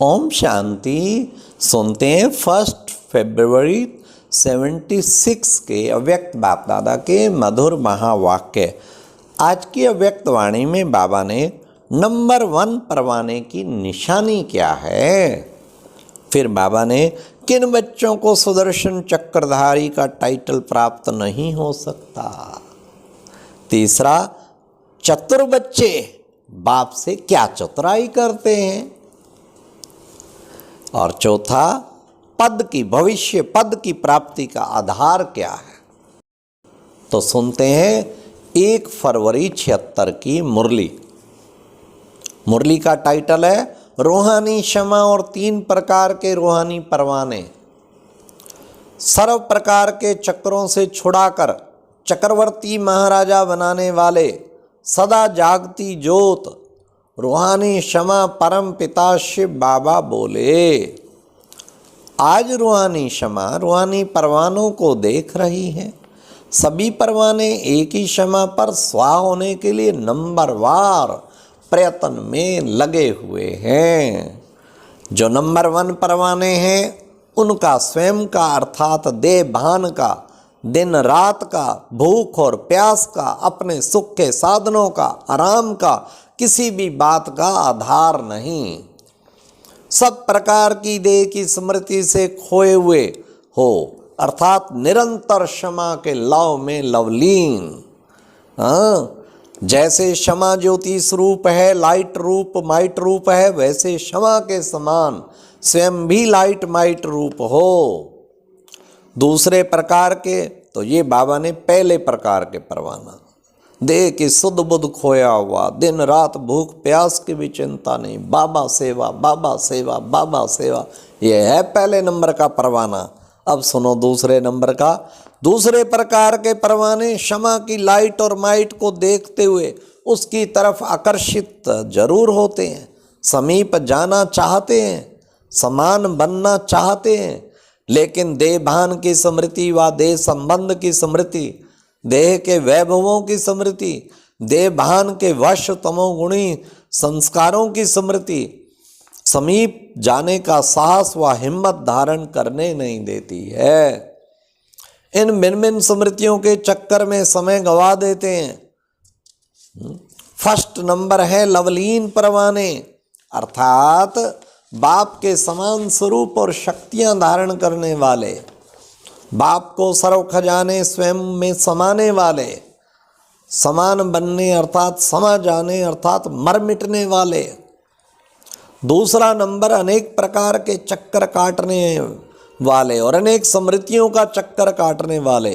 ओम शांति। सुनते हैं 1 फरवरी 76 के अव्यक्त बाप दादा के मधुर महावाक्य। आज की अव्यक्त वाणी में बाबा ने नंबर 1 परवाने की निशानी क्या है, फिर बाबा ने किन बच्चों को सुदर्शन चक्रधारी का टाइटल प्राप्त नहीं हो सकता, तीसरा चतुर बच्चे बाप से क्या चतुराई करते हैं, और चौथा पद की भविष्य पद की प्राप्ति का आधार क्या है। तो सुनते हैं 1 फरवरी 76 की मुरली। मुरली का टाइटल है रूहानी क्षमा और 3 प्रकार के रूहानी परवाने। सर्व प्रकार के चक्रों से छुड़ाकर चक्रवर्ती महाराजा बनाने वाले सदा जागती ज्योत रूहानी क्षमा परम पिता शिव बाबा बोले, आज रूहानी क्षमा रूहानी परवानों को देख रही है। सभी परवाने एक ही क्षमा पर स्वाहा होने के लिए नंबरवार प्रयत्न में लगे हुए हैं। जो नंबर 1 परवाने हैं उनका स्वयं का अर्थात देह भान का, दिन रात का, भूख और प्यास का, अपने सुख के साधनों का, आराम का, किसी भी बात का आधार नहीं। सब प्रकार की देह की स्मृति से खोए हुए हो अर्थात निरंतर क्षमा के लव में लवलीन। जैसे क्षमा ज्योति स्वरूप है, लाइट रूप माइट रूप है, वैसे क्षमा के समान स्वयं भी लाइट माइट रूप हो। दूसरे प्रकार के तो ये बाबा ने पहले प्रकार के परवाना, देह की शुद्ध बुद्ध खोया हुआ, दिन रात भूख प्यास की भी चिंता नहीं, बाबा सेवा बाबा सेवा बाबा सेवा, ये है पहले नंबर का परवाना। अब सुनो दूसरे नंबर का। दूसरे प्रकार के परवाने क्षमा की लाइट और माइट को देखते हुए उसकी तरफ आकर्षित जरूर होते हैं, समीप जाना चाहते हैं, समान बनना चाहते हैं, लेकिन देह भान की स्मृति व देह संबंध की स्मृति, देह के वैभवों की स्मृति, देह भान के वश तमोगुणी संस्कारों की स्मृति समीप जाने का साहस व हिम्मत धारण करने नहीं देती है। इन भिन्न भिन्न स्मृतियों के चक्कर में समय गंवा देते हैं। फर्स्ट नंबर है लवलीन परवाने अर्थात बाप के समान स्वरूप और शक्तियां धारण करने वाले, बाप को सर्व खजाने स्वयं में समाने वाले, समान बनने अर्थात समा जाने अर्थात मर मिटने वाले। दूसरा नंबर अनेक प्रकार के चक्कर काटने वाले और अनेक स्मृतियों का चक्कर काटने वाले।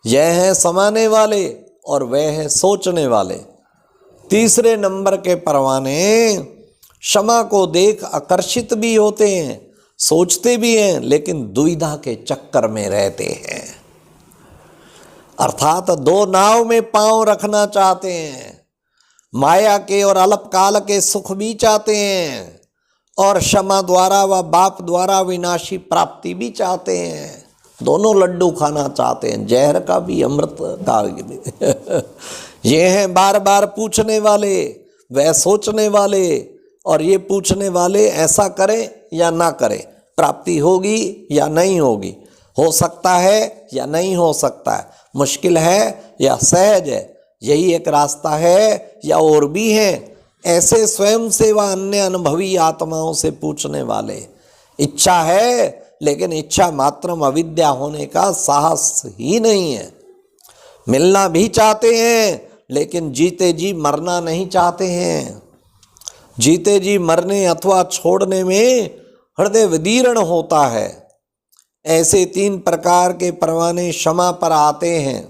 यह है समाने वाले और वह है सोचने वाले। तीसरे नंबर के परवाने क्षमा को देख आकर्षित भी होते हैं, सोचते भी हैं, लेकिन दुविधा के चक्कर में रहते हैं अर्थात 2 नाव में पांव रखना चाहते हैं, माया के और अल्पकाल के सुख भी चाहते हैं और क्षमा द्वारा व बाप द्वारा विनाशी प्राप्ति भी चाहते हैं। दोनों लड्डू खाना चाहते हैं, जहर का भी अमृत का भी। ये हैं बार बार पूछने वाले, वह सोचने वाले और ये पूछने वाले ऐसा करें या ना करें, प्राप्ति होगी या नहीं होगी, हो सकता है या नहीं हो सकता है, मुश्किल है या सहज है, यही एक रास्ता है या और भी है। ऐसे स्वयं से व अन्य अनुभवी आत्माओं से पूछने वाले। इच्छा है लेकिन इच्छा मात्र अविद्या होने का साहस ही नहीं है। मिलना भी चाहते हैं लेकिन जीते जी मरना नहीं चाहते हैं। जीते जी मरने अथवा छोड़ने में हृदय विदीर्ण होता है। ऐसे 3 प्रकार के परवाने क्षमा पर आते हैं।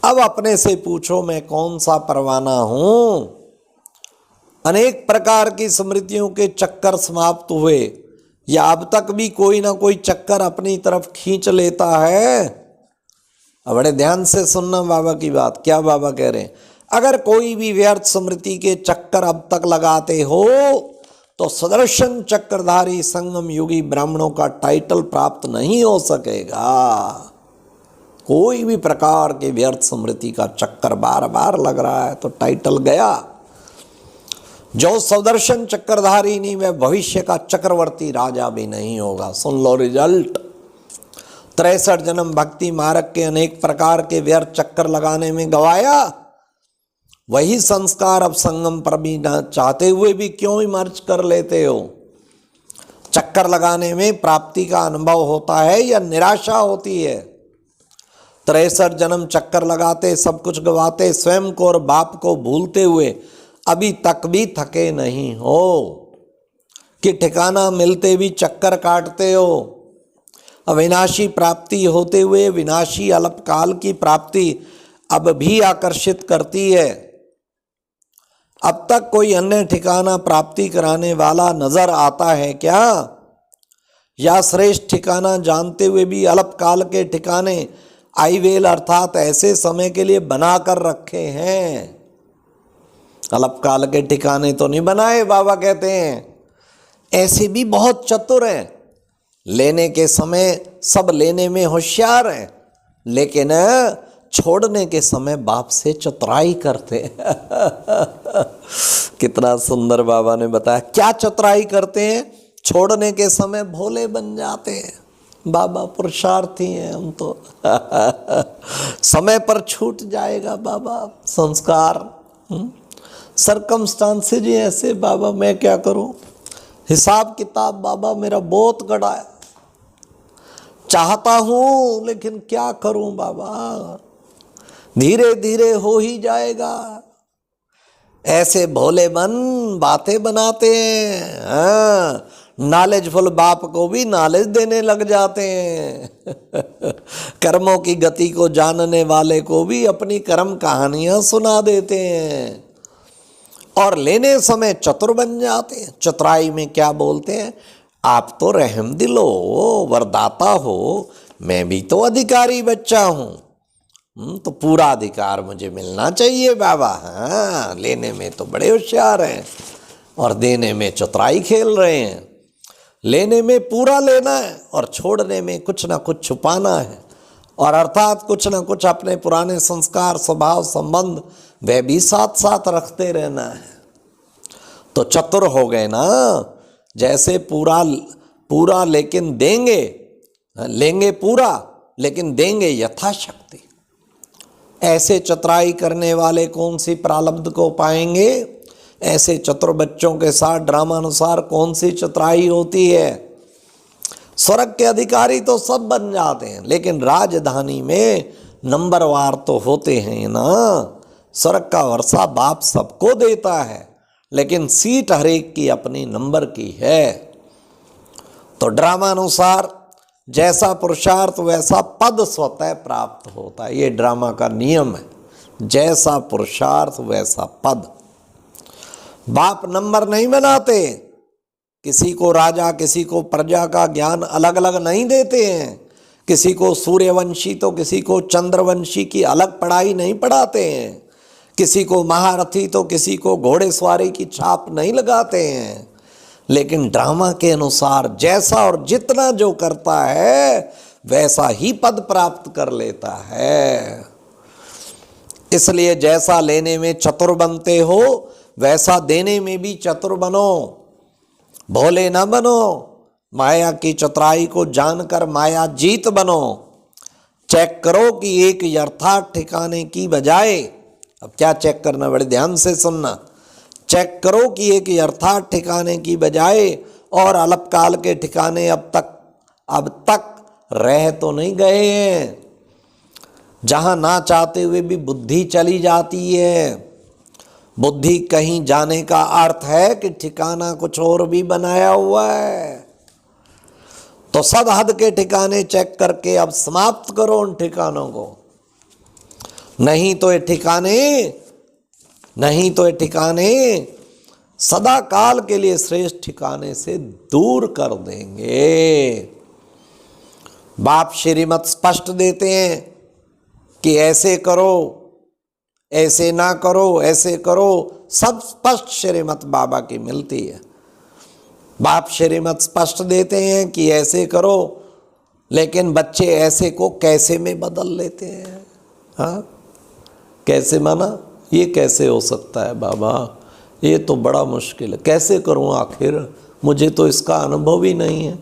अब अपने से पूछो मैं कौन सा परवाना हूं। अनेक प्रकार की स्मृतियों के चक्कर समाप्त हुए या अब तक भी कोई ना कोई चक्कर अपनी तरफ खींच लेता है। अब बड़े ध्यान से सुनना बाबा की बात। क्या बाबा कह रहे हैं, अगर कोई भी व्यर्थ स्मृति के चक्कर अब तक लगाते हो तो सुदर्शन चक्रधारी संगम युगी ब्राह्मणों का टाइटल प्राप्त नहीं हो सकेगा। कोई भी प्रकार के व्यर्थ स्मृति का चक्कर बार बार लग रहा है तो टाइटल गया। जो सुदर्शन चक्रधारी नहीं, वह भविष्य का चक्रवर्ती राजा भी नहीं होगा। सुन लो रिजल्ट। 63 जन्म भक्ति मार्ग के अनेक प्रकार के व्यर्थ चक्कर लगाने में गवाया, वही संस्कार अब संगम पर भी न चाहते हुए भी क्यों इमर्ज कर लेते हो। चक्कर लगाने में प्राप्ति का अनुभव होता है या निराशा होती है। 63 जन्म चक्कर लगाते, सब कुछ गवाते, स्वयं को और बाप को भूलते हुए अभी तक भी थके नहीं हो कि ठिकाना मिलते भी चक्कर काटते हो। अविनाशी प्राप्ति होते हुए विनाशी अल्पकाल की प्राप्ति अब भी आकर्षित करती है। अब तक कोई अन्य ठिकाना प्राप्ति कराने वाला नजर आता है क्या, या श्रेष्ठ ठिकाना जानते हुए भी अल्पकाल के ठिकाने आईवेल अर्थात ऐसे समय के लिए बनाकर रखे हैं। अल्पकाल के ठिकाने तो नहीं बनाए, बाबा कहते हैं। ऐसे भी बहुत चतुर हैं, लेने के समय सब लेने में होशियार हैं, लेकिन छोड़ने के समय बाप से चतुराई करते हैं। कितना सुंदर बाबा ने बताया। क्या चतुराई करते हैं? छोड़ने के समय भोले बन जाते हैं। बाबा पुरुषार्थी हैं हम तो। समय पर छूट जाएगा बाबा संस्कार। सरकमस्टांसेज ऐसे, बाबा मैं क्या करूं। हिसाब किताब बाबा मेरा बहुत गड़ा है, चाहता हूं लेकिन क्या करूं बाबा, धीरे धीरे हो ही जाएगा। ऐसे भोले मन बातें बनाते हैं। हाँ, नॉलेजफुल बाप को भी नॉलेज देने लग जाते हैं। कर्मों की गति को जानने वाले को भी अपनी कर्म कहानियां सुना देते हैं और लेने समय चतुर बन जाते हैं। चतुराई में क्या बोलते हैं? आप तो रहम दिल हो, वरदाता हो, मैं भी तो अधिकारी बच्चा हूँ, तो पूरा अधिकार मुझे मिलना चाहिए बाबा। हाँ, लेने में तो बड़े होशियार हैं और देने में चतुराई खेल रहे हैं। लेने में पूरा लेना है और छोड़ने में कुछ ना कुछ छुपाना है, और अर्थात कुछ ना कुछ अपने पुराने संस्कार, स्वभाव, संबंध वह भी साथ साथ रखते रहना है। तो चतुर हो गए ना। जैसे पूरा लेकिन देंगे, लेंगे पूरा लेकिन देंगे यथाशक्ति। ऐसे चतुराई करने वाले कौन सी प्रारब्ध को पाएंगे? ऐसे चतुर बच्चों के साथ ड्रामानुसार कौन सी चतुराई होती है? स्वर्ग के अधिकारी तो सब बन जाते हैं, लेकिन राजधानी में नंबरवार तो होते हैं ना। स्वर्ग का वर्षा बाप सबको देता है, लेकिन सीट हरेक की अपनी नंबर की है। तो ड्रामानुसार जैसा पुरुषार्थ वैसा पद स्वतः प्राप्त होता है। ये ड्रामा का नियम है, जैसा पुरुषार्थ वैसा पद। बाप नंबर नहीं बनाते, किसी को राजा किसी को प्रजा का ज्ञान अलग अलग नहीं देते हैं। किसी को सूर्यवंशी तो किसी को चंद्रवंशी की अलग पढ़ाई नहीं पढ़ाते हैं। किसी को महारथी तो किसी को घोड़ेसवारी की छाप नहीं लगाते हैं। लेकिन ड्रामा के अनुसार जैसा और जितना जो करता है वैसा ही पद प्राप्त कर लेता है। इसलिए जैसा लेने में चतुर बनते हो वैसा देने में भी चतुर बनो। भोले न बनो, माया की चतुराई को जानकर माया जीत बनो। चेक करो कि एक यथार्थ ठिकाने की बजाय, अब क्या चेक करना, बड़े ध्यान से सुनना। चेक करो कि एक यथार्थ ठिकाने की बजाय और अल्पकाल के ठिकाने अब तक रह तो नहीं गए हैं, जहां ना चाहते हुए भी बुद्धि चली जाती है। बुद्धि कहीं जाने का अर्थ है कि ठिकाना कुछ और भी बनाया हुआ है। तो सब हद के ठिकाने चेक करके अब समाप्त करो उन ठिकानों को, नहीं तो ये ठिकाने सदा काल के लिए श्रेष्ठ ठिकाने से दूर कर देंगे। बाप श्रीमत स्पष्ट देते हैं कि ऐसे करो, ऐसे ना करो, ऐसे करो, सब स्पष्ट श्रीमत बाबा की मिलती है। बाप श्रीमत स्पष्ट देते हैं कि ऐसे करो, लेकिन बच्चे ऐसे को कैसे में बदल लेते हैं। हाँ, कैसे माना? ये कैसे हो सकता है बाबा? ये तो बड़ा मुश्किल है, कैसे करूं आखिर, मुझे तो इसका अनुभव ही नहीं है।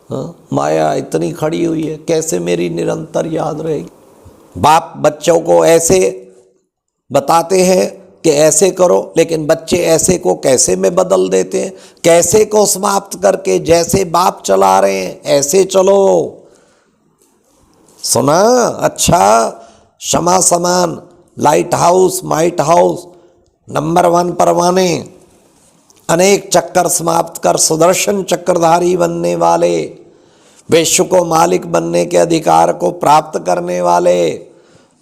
हाँ, माया इतनी खड़ी हुई है, कैसे मेरी निरंतर याद रहेगी। बाप बच्चों को ऐसे बताते हैं कि ऐसे करो, लेकिन बच्चे ऐसे को कैसे में बदल देते हैं, कैसे को समाप्त करके जैसे बाप चला रहे हैं ऐसे चलो। सुना? अच्छा, क्षमा समान, light house, might house, number 1 परवाने, अनेक चक्कर समाप्त कर सुदर्शन चक्रधारी बनने वाले, विश्व को मालिक बनने के अधिकार को प्राप्त करने वाले,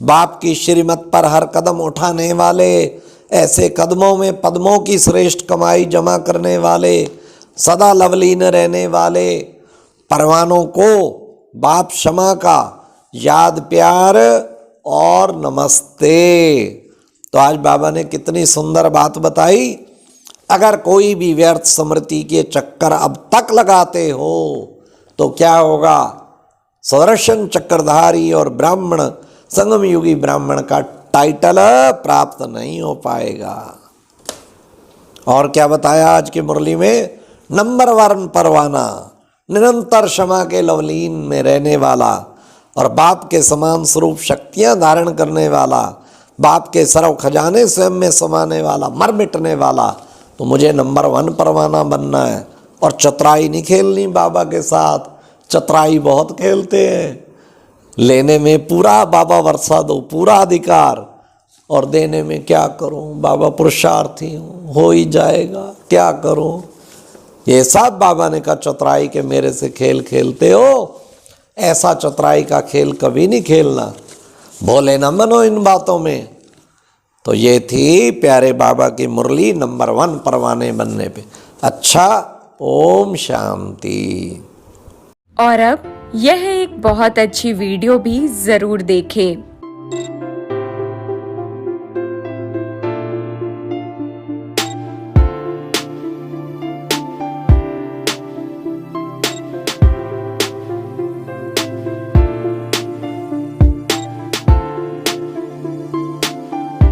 बाप की श्रीमत पर हर कदम उठाने वाले, ऐसे कदमों में पद्मों की श्रेष्ठ कमाई जमा करने वाले, सदा लवलीन रहने वाले परवानों को बाप क्षमा का याद प्यार और नमस्ते। तो आज बाबा ने कितनी सुंदर बात बताई। अगर कोई भी व्यर्थ स्मृति के चक्कर अब तक लगाते हो तो क्या होगा, सुदर्शन चक्रधारी और ब्राह्मण, संगम युगी ब्राह्मण का टाइटल प्राप्त नहीं हो पाएगा। और क्या बताया आज की मुरली में, नंबर 1 परवाना, निरंतर क्षमा के लवलीन में रहने वाला और बाप के समान स्वरूप शक्तियां धारण करने वाला, बाप के सर्व खजाने स्वयं में समाने वाला, मर मिटने वाला। तो मुझे नंबर 1 परवाना बनना है। और चतुराई नहीं खेलनी बाबा के साथ, चतुराई बहुत खेलते हैं। लेने में पूरा बाबा वर्षा दो, पूरा अधिकार, और देने में क्या करूं, बाबा पुरुषार्थी हूँ, हो ही जाएगा, क्या करूं। ये सब बाबा ने कहा चतुराई के मेरे से खेल खेलते हो, ऐसा चतुराई का खेल कभी नहीं खेलना, भोले न मनो इन बातों में। तो ये थी प्यारे बाबा की मुरली नंबर 1 परवाने बनने पे। अच्छा, ओम शांति। और अब यह एक बहुत अच्छी वीडियो भी जरूर देखें।